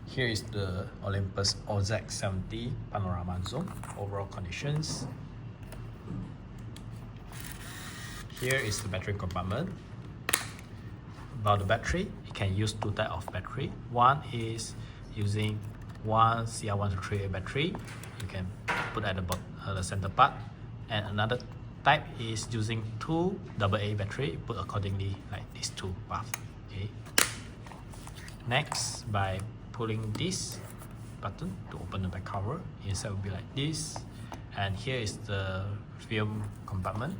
Here is the Olympus OZ70 Panorama zoom overall conditions. Here is the battery compartment. About the battery, you can use two types of battery. One is using one CR123A battery. You can put at the center part, and another type is using two AA battery, put accordingly like these two paths. Okay. Next, by pulling this button to open the back cover, inside will be like this, and here is the film compartment.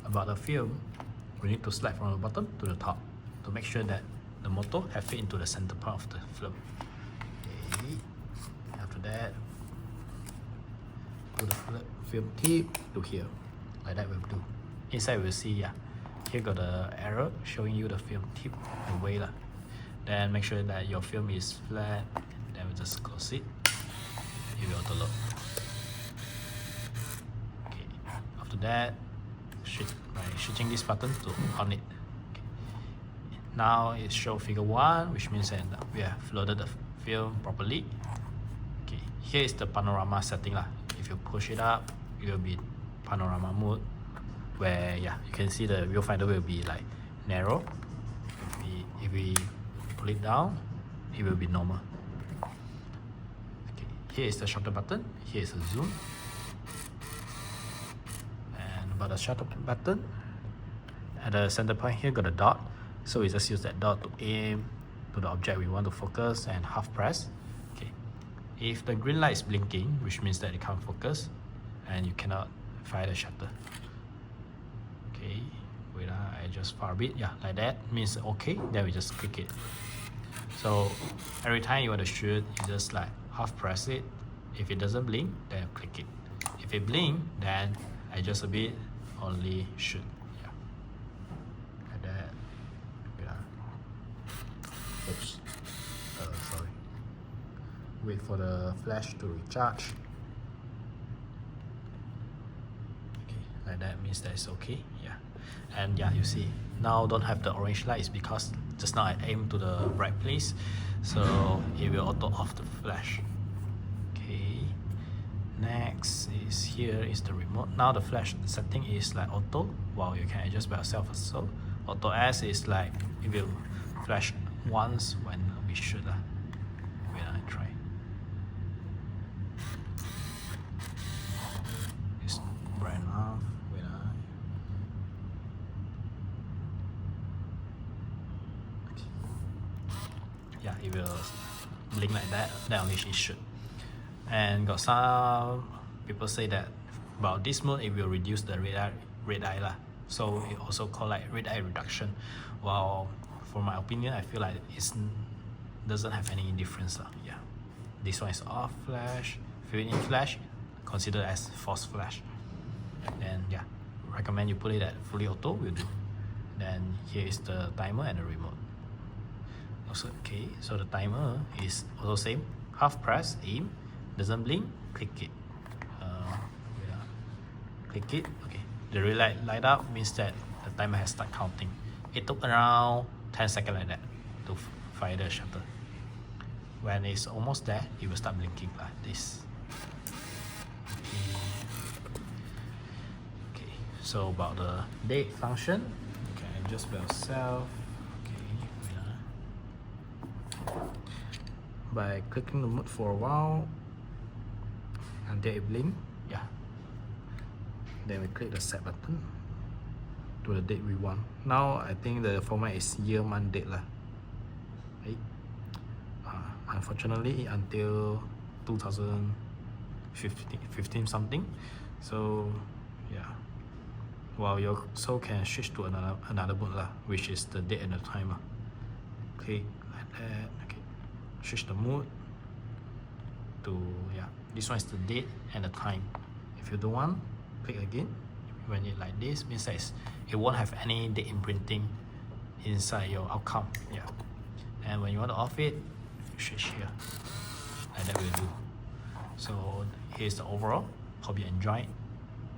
About the film, we need to slide from the bottom to the top to make sure that the motor have fit into the center part of the film. Okay. After that, put the film tip to here, like that will do. Inside we'll see, here got the arrow showing you the film tip away lah. Then make sure that your film is flat. Then we just close it. It will auto load. Okay. After that, by switching this button to on it. Okay. Now it shows figure 1, which means that we have loaded the film properly. Okay. Here is the panorama setting lah. If you push it up, it will be panorama mode, where you can see the viewfinder will be like narrow. If we pull it down, it will be normal. Okay. Here is the shutter button. Here is the zoom. And about the shutter button, at the center point here got a dot. So we just use that dot to aim to the object we want to focus and half press. Okay. If the green light is blinking, which means that it can't focus and you cannot fire the shutter. Okay. Wait, I just far a bit. Yeah, like that means okay. Then we just click it. So every time you want to shoot, you just like half press it. If it doesn't blink, then click it. If it blink, then adjust a bit, only shoot. Yeah, like that. Yeah. Oops. Sorry. Wait for the flash to recharge. Okay, like that means that it's okay. Yeah. And yeah, you see now don't have the orange light is because just now I aim to the right place, so it will auto off the flash. Okay. Next is here is the remote. Now the flash setting is like auto, while you can adjust by yourself also. Auto S is like it will flash once when we shoot. Wait, I try. It's bright enough. Wait, yeah, it will blink like that, then only it should. And got some people say that about this mode it will reduce the red eye lah. So it also called like red eye reduction. While for my opinion, I feel like it doesn't have any difference lah. Yeah, this one is off flash. Fill in flash, consider as force flash. And yeah, recommend you put it at fully auto will do. Then here is the timer and the remote. Also, okay, so the timer is also same. Half press, aim, doesn't blink, click it. Click it. Okay, the red light up means that the timer has started counting. It took around 10 seconds like that to fire the shutter. When it's almost there, it will start blinking like this. Okay, so about the date function, you can adjust by yourself. By clicking the mode for a while until it blink. Yeah, then we click the set button to the date we want. Now I think the format is year, month, date lah. Okay. Unfortunately until 2015 something. So yeah, well, you also can switch to another mode lah, which is the date and the timer. Click like that. Okay, switch the mode to, yeah, this one is the date and the time. If you don't want, click again. When it like this, means that it won't have any date imprinting inside your outcome. Yeah, and when you want to off it, switch here, and that will do. So here's the overall. Hope you enjoyed.